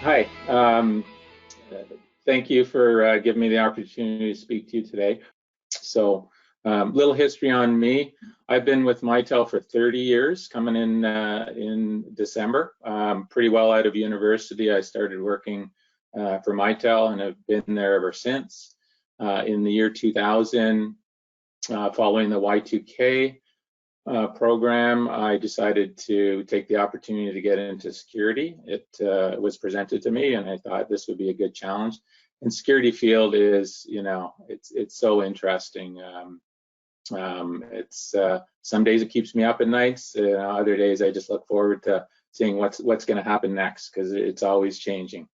Hi. Thank you for giving me the opportunity to speak to you today. So, little history on me. I've been with Mitel for 30 years, coming in December. Pretty well out of university, I started working for Mitel and have been there ever since. In the year 2000, following the Y2K program, I decided to take the opportunity to get into security. It was presented to me, and I thought this would be a good challenge. And security field is, it's so interesting. It's some days it keeps me up at nights. Other days I just look forward to seeing what's going to happen next, because it's always changing.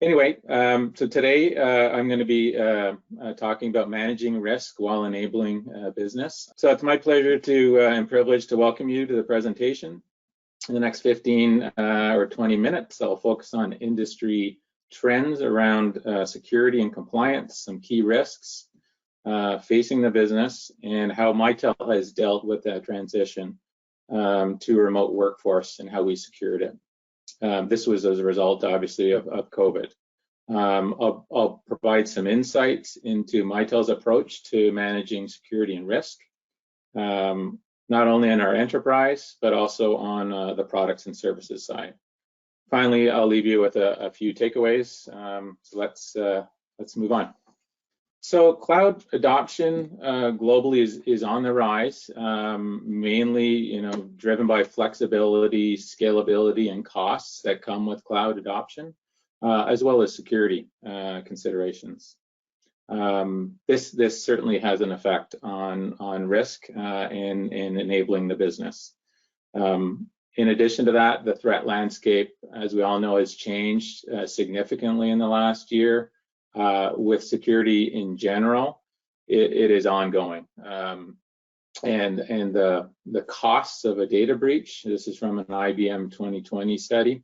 Anyway, so today I'm going to be talking about managing risk while enabling business. So it's my pleasure and privilege to welcome you to the presentation. In the next 15 or 20 minutes, I'll focus on industry trends around security and compliance, some key risks facing the business, and how Mitel has dealt with that transition to a remote workforce and how we secured it. This was as a result, obviously, of COVID. I'll provide some insights into Mitel's approach to managing security and risk, not only in our enterprise, but also on the products and services side. Finally, I'll leave you with a few takeaways. So let's move on. So cloud adoption globally is on the rise, mainly driven by flexibility, scalability, and costs that come with cloud adoption, as well as security considerations. This certainly has an effect on risk and enabling the business. In addition to that, the threat landscape, as we all know, has changed significantly in the last year. With security in general, it is ongoing. And the costs of a data breach, this is from an IBM 2020 study,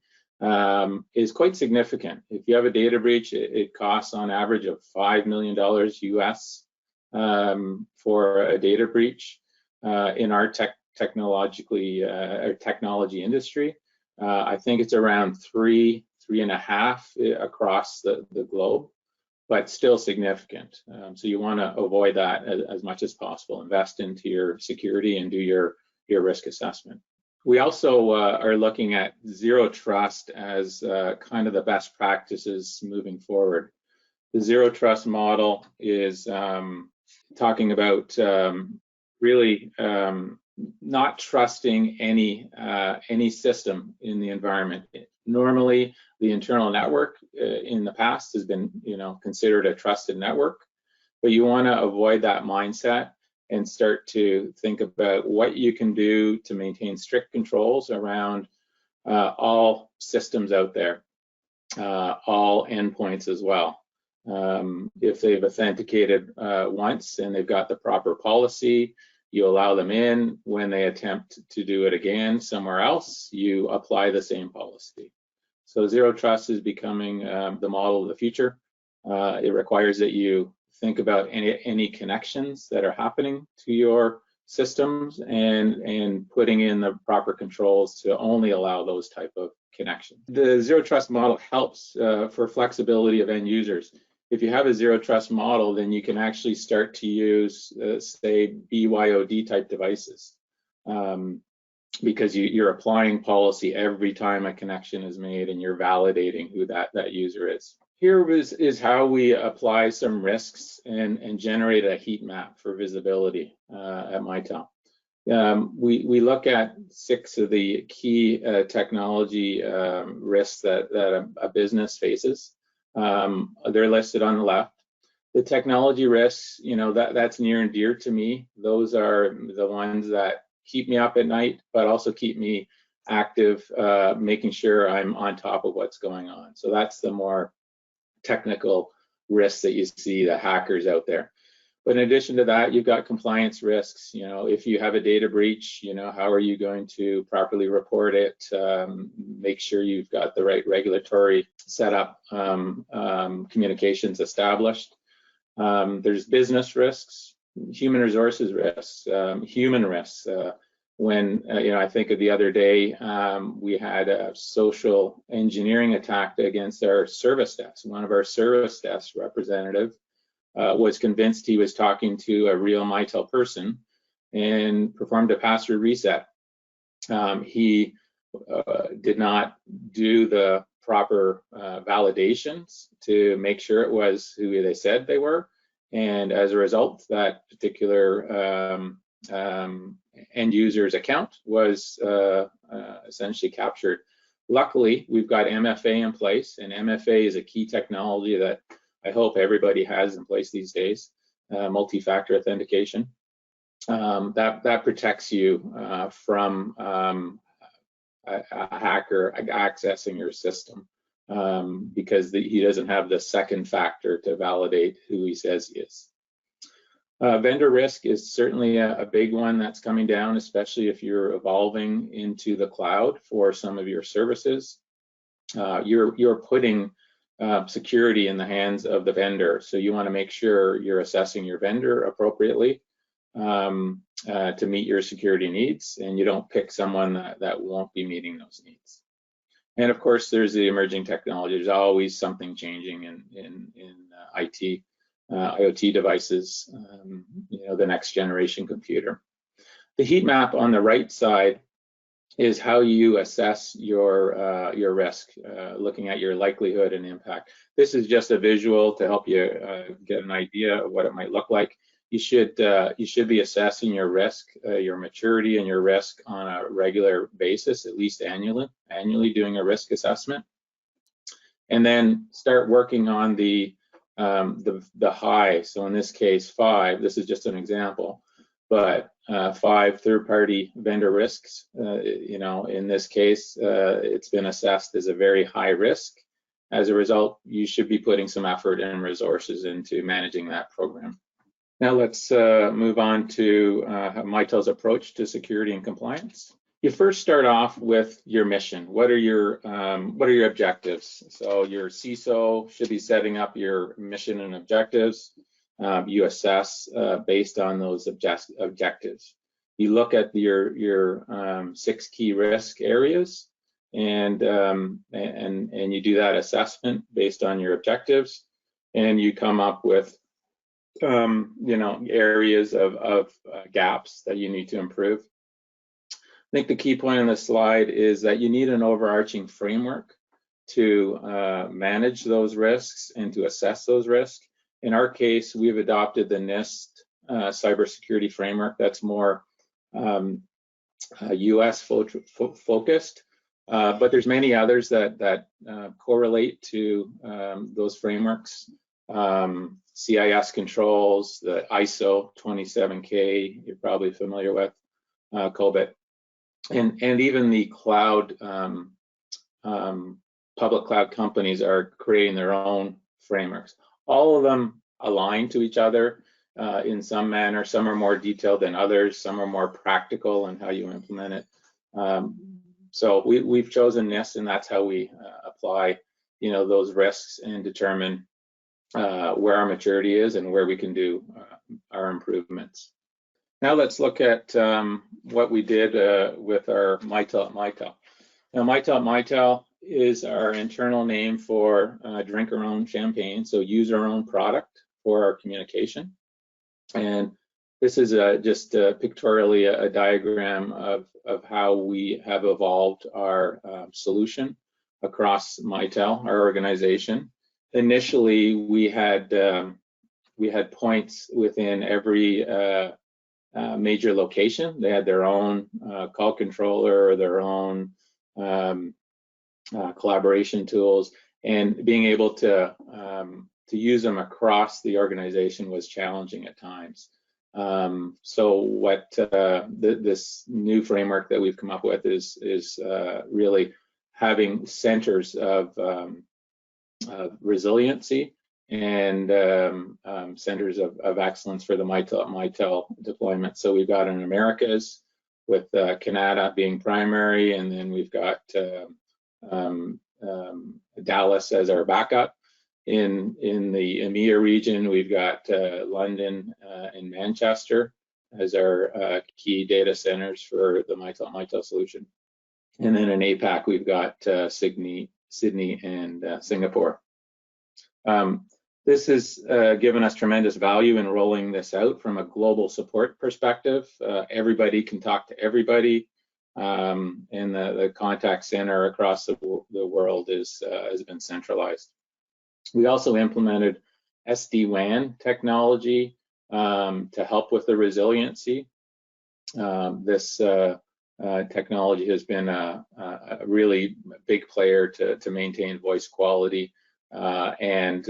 is quite significant. If you have a data breach, it costs on average of $5 million US for a data breach. In our technology industry, I think it's around 3.5 across the globe, but still significant. So you want to avoid that as much as possible. Invest into your security and do your risk assessment. We also are looking at zero trust as kind of the best practices moving forward. The zero trust model is talking about really not trusting any system in the environment. Normally, the internal network in the past has been, considered a trusted network, but you want to avoid that mindset and start to think about what you can do to maintain strict controls around all systems out there, all endpoints as well. If they've authenticated once and they've got the proper policy, you allow them in. When they attempt to do it again somewhere else, you apply the same policy. So zero trust is becoming the model of the future. It requires that you think about any connections that are happening to your systems and putting in the proper controls to only allow those type of connections. The zero trust model helps for flexibility of end users. If you have a zero trust model, then you can actually start to use, say, BYOD type devices, because you're applying policy every time a connection is made and you're validating who that user is. Here is how we apply some risks and generate a heat map for visibility at Mitel. We look at 6 of the key technology risks that a business faces. They're listed on the left. The technology risks, that's near and dear to me. Those are the ones that keep me up at night, but also keep me active, making sure I'm on top of what's going on. So that's the more technical risks that you see, the hackers out there. But in addition to that, you've got compliance risks. If you have a data breach, how are you going to properly report it? Make sure you've got the right regulatory setup, communications established. There's business risks, human resources risks, human risks. when I think of the other day, we had a social engineering attack against our service desk. One of our service desk representative was convinced he was talking to a real Mitel person and performed a password reset. He did not do the proper validations to make sure it was who they said they were, and as a result, that particular end user's account was essentially captured. Luckily, we've got MFA in place, and MFA is a key technology that I hope everybody has in place these days, multi-factor authentication. That protects you from a hacker accessing your system, because he doesn't have the second factor to validate who he says he is. Vendor risk is certainly a big one that's coming down, especially if you're evolving into the cloud for some of your services. You're putting security in the hands of the vendor, so you want to make sure you're assessing your vendor appropriately to meet your security needs, and you don't pick someone that won't be meeting those needs. And of course, there's the emerging technology. There's always something changing in IT. IoT devices, the next generation computer. The heat map on the right side is how you assess your risk, looking at your likelihood and impact. This is just a visual to help you get an idea of what it might look like. You should be assessing your risk, your maturity, and your risk on a regular basis, at least annually doing a risk assessment, and then start working on the high. So in this case, 5. This is just an example, but 5 third-party vendor risks. In this case, it's been assessed as a very high risk. As a result, you should be putting some effort and resources into managing that program. Now let's move on to Mitel's approach to security and compliance. You first start off with your mission. What are your objectives? So your CISO should be setting up your mission and objectives. You assess based on those objectives. You look at your 6 key risk areas, and you do that assessment based on your objectives, and you come up with areas of gaps that you need to improve. I think the key point on this slide is that you need an overarching framework to manage those risks and to assess those risks. In our case, we've adopted the NIST cybersecurity framework that's more US focused, but there's many others that correlate to those frameworks. CIS controls, the ISO 27K, you're probably familiar with, COBIT. And even the cloud, public cloud companies are creating their own frameworks. All of them align to each other in some manner. Some are more detailed than others. Some are more practical in how you implement it. So we've chosen NIST, and that's how we apply, those risks and determine where our maturity is and where we can do our improvements. Now let's look at what we did with our Mitel at Mitel. Now Mitel at Mitel is our internal name for drink our own champagne, so use our own product for our communication. And this is just pictorially a diagram of how we have evolved our solution across Mitel, our organization. Initially, we had points within every major location. They had their own call controller, their own collaboration tools, and being able to use them across the organization was challenging at times. So what this new framework that we've come up with is really having centers of resiliency and centers of excellence for the Mitel deployment. So we've got in Americas with Canada being primary, and then we've got Dallas as our backup. In the EMEA region, we've got London and Manchester as our key data centers for the Mitel solution. And then in APAC, we've got Sydney and Singapore. This has given us tremendous value in rolling this out from a global support perspective. Everybody can talk to everybody, and the contact center across the world has been centralized. We also implemented SD-WAN technology to help with the resiliency. This technology has been a really big player to maintain voice quality. And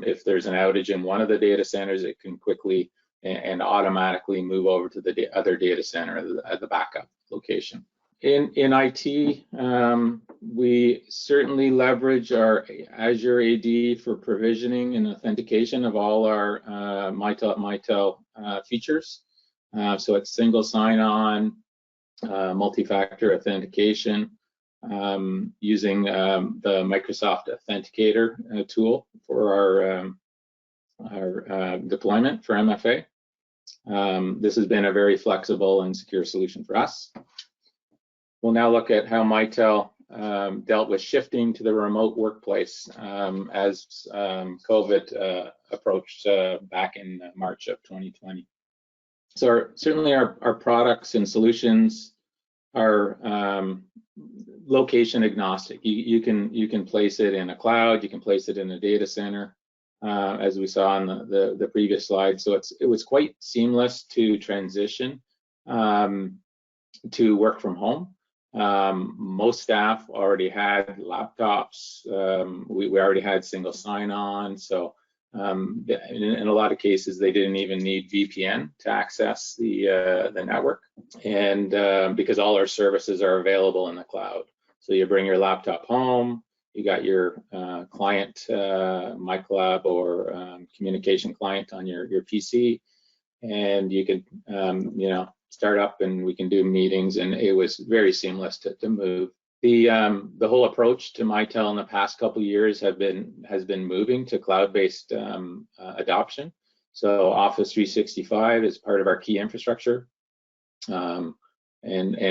if there's an outage in one of the data centers, it can quickly and automatically move over to the other data center at the backup location. In IT, we certainly leverage our Azure AD for provisioning and authentication of all our Mitel features. So it's single sign-on, multi-factor authentication, using the Microsoft Authenticator tool for our deployment for MFA. This has been a very flexible and secure solution for us. We'll now look at how Mitel dealt with shifting to the remote workplace as COVID approached back in March of 2020. So certainly our products and solutions are location agnostic. You can place it in a cloud, you can place it in a data center, as we saw on the previous slide. So it was quite seamless to transition to work from home. Most staff already had laptops. We already had single sign-on. So in a lot of cases, they didn't even need VPN to access the network, and because all our services are available in the cloud. So you bring your laptop home, you got your client, MyClub or communication client on your PC, and you can start up and we can do meetings, and it was very seamless to move. The whole approach to Mitel in the past couple of years has been moving to cloud-based adoption. So Office 365 is part of our key infrastructure, and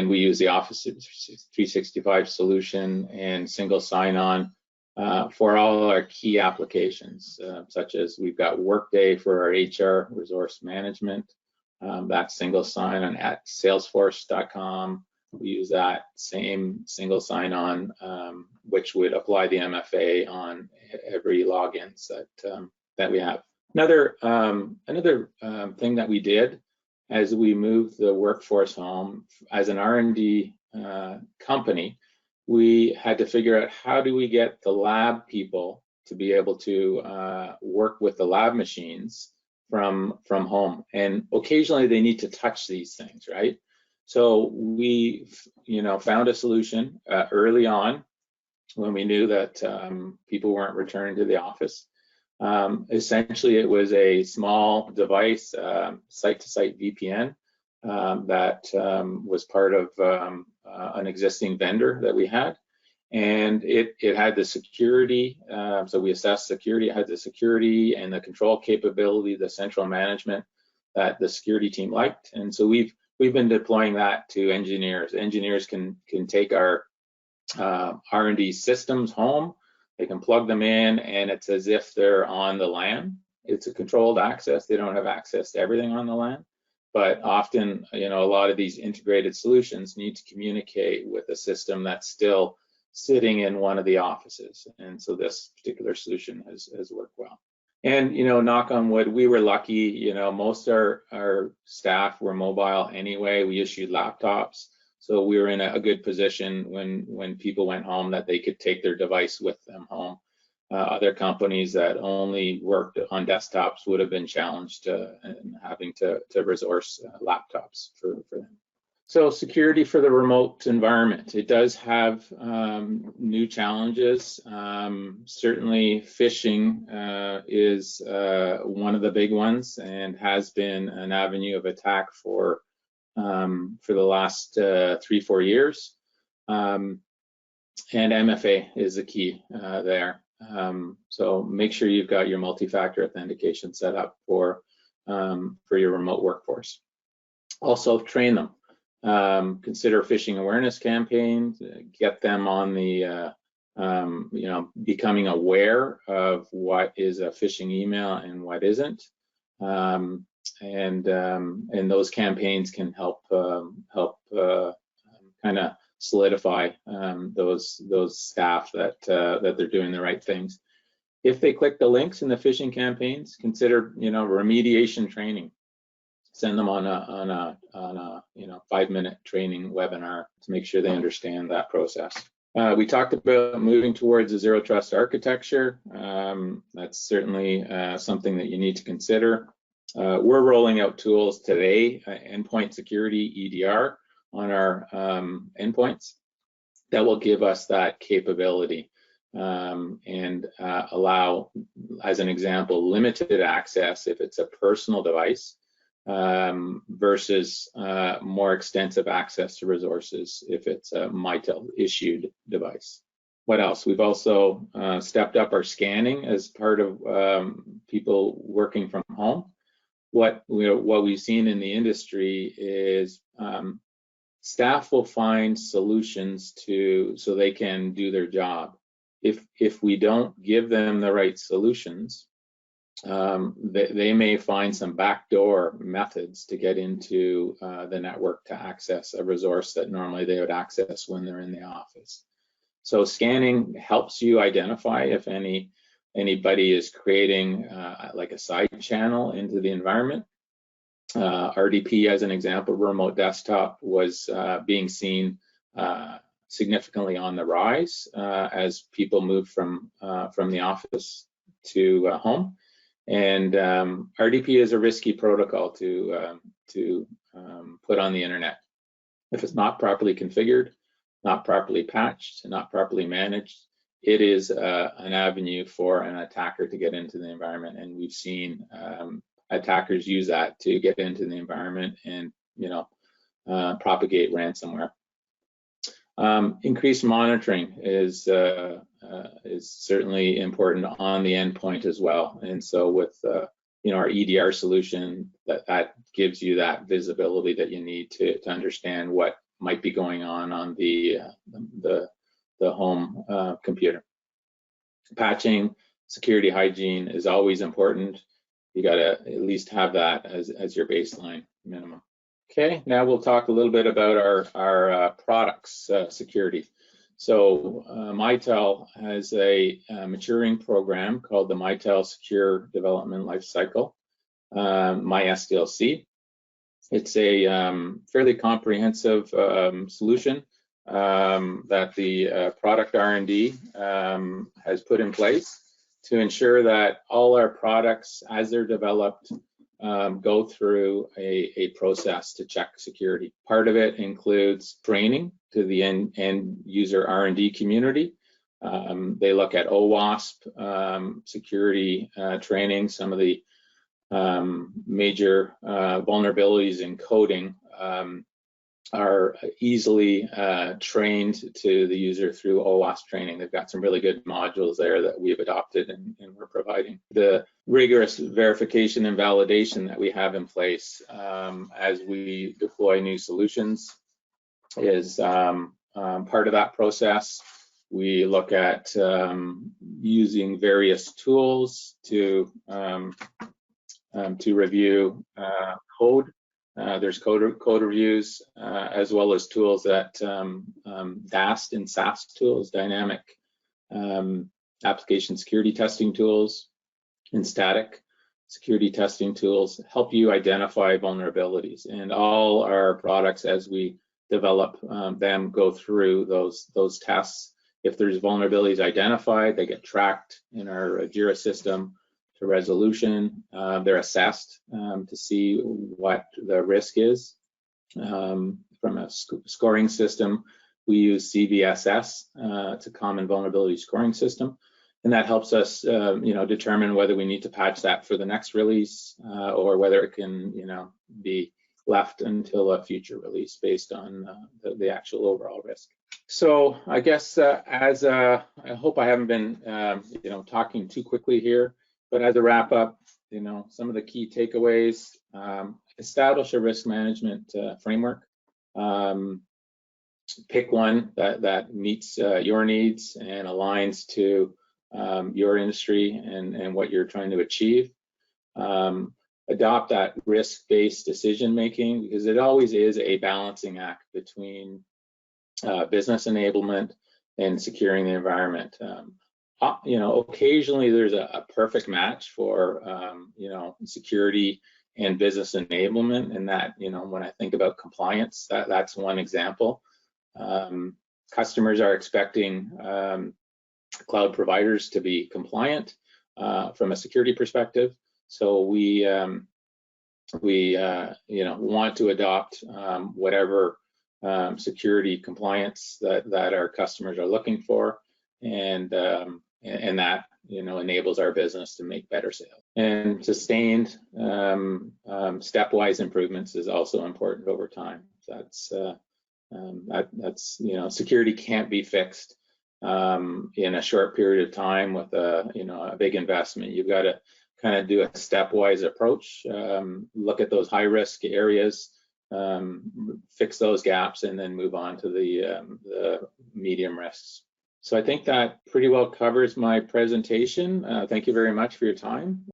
we use the Office 365 solution and single sign-on for all our key applications, such as we've got Workday for our HR resource management. That's single sign-on at salesforce.com. We use that same single sign-on, which would apply the MFA on every logins that we have. Another thing that we did as we moved the workforce home, as an R&D company, we had to figure out how do we get the lab people to be able to work with the lab machines from home. And occasionally they need to touch these things, right? So we, found a solution early on when we knew that people weren't returning to the office. Essentially, it was a small device, site-to-site VPN that was part of an existing vendor that we had, and it had the security. So we assessed security. It had the security and the control capability, the central management that the security team liked, and so we've been deploying that to engineers. Engineers can take our R&D systems home, they can plug them in, and it's as if they're on the LAN. It's a controlled access. They don't have access to everything on the LAN, but often, a lot of these integrated solutions need to communicate with a system that's still sitting in one of the offices. And so this particular solution has worked well. And, knock on wood, we were lucky, most of our staff were mobile anyway. We issued laptops. So we were in a good position when people went home that they could take their device with them home. Other companies that only worked on desktops would have been challenged in having to resource laptops for them. So security for the remote environment, it does have new challenges. Certainly phishing is one of the big ones and has been an avenue of attack for the last 3-4 years. And MFA is the key there. So make sure you've got your multi-factor authentication set up for your remote workforce. Also train them. Consider phishing awareness campaigns, get them on the, becoming aware of what is a phishing email and what isn't. And those campaigns can help kind of solidify those staff that they're doing the right things. If they click the links in the phishing campaigns, consider remediation training. Send them on a 5-minute training webinar to make sure they understand that process. We talked about moving towards a zero trust architecture. That's certainly something that you need to consider. We're rolling out tools today, endpoint security, EDR, on our endpoints that will give us that capability and allow, as an example, limited access if it's a personal device versus more extensive access to resources if it's a Mitel issued device. What else? We've also stepped up our scanning as part of people working from home. What we've seen in the industry is staff will find solutions so they can do their job. If we don't give them the right solutions, they may find some backdoor methods to get into the network to access a resource that normally they would access when they're in the office. So scanning helps you identify if anybody is creating like a side channel into the environment. RDP, as an example, remote desktop, was being seen significantly on the rise as people moved from the office to home. And RDP is a risky protocol to put on the internet. If it's not properly configured, not properly patched, not properly managed, it is an avenue for an attacker to get into the environment. And we've seen attackers use that to get into the environment and propagate ransomware. Increased monitoring is certainly important on the endpoint as well. And so with our EDR solution, that gives you that visibility that you need to understand what might be going on the home computer. Patching, security hygiene is always important. You got to at least have that as your baseline minimum. Okay, now we'll talk a little bit about our products security. So Mitel has a maturing program called the Mitel Secure Development Lifecycle, MySDLC. It's a fairly comprehensive solution that the product R&D has put in place to ensure that all our products, as they're developed, go through a process to check security. Part of it includes training to the end user R&D community. They look at OWASP security training. Some of the major vulnerabilities in coding are easily trained to the user through OWASP training. They've got some really good modules there that we've adopted and we're providing. The rigorous verification and validation that we have in place as we deploy new solutions is part of that process. We look at using various tools to review code. There's code reviews as well as tools that DAST and SAST tools, dynamic application security testing tools, and static security testing tools help you identify vulnerabilities. And all our products, as we develop them, go through those tests. If there's vulnerabilities identified, they get tracked in our JIRA system to resolution. They're assessed to see what the risk is. From a scoring system, we use CVSS. It's a common vulnerability scoring system, and that helps us determine whether we need to patch that for the next release or whether it can be left until a future release based on the actual overall risk. So I guess I hope I haven't been talking too quickly here, but as a wrap up, some of the key takeaways, establish a risk management framework. Pick one that meets your needs and aligns to your industry and what you're trying to achieve. Adopt that risk-based decision making, because it always is a balancing act between business enablement and securing the environment. Occasionally there's a perfect match for security and business enablement, and that, when I think about compliance, that's one example. Customers are expecting cloud providers to be compliant from a security perspective, so we want to adopt whatever security compliance that our customers are looking for, and that enables our business to make better sales. And sustained stepwise improvements is also important over time. That's security can't be fixed in a short period of time with a big investment. You've got to kind of do a stepwise approach, look at those high risk areas, fix those gaps, and then move on to the medium risks. So I think that pretty well covers my presentation. Thank you very much for your time.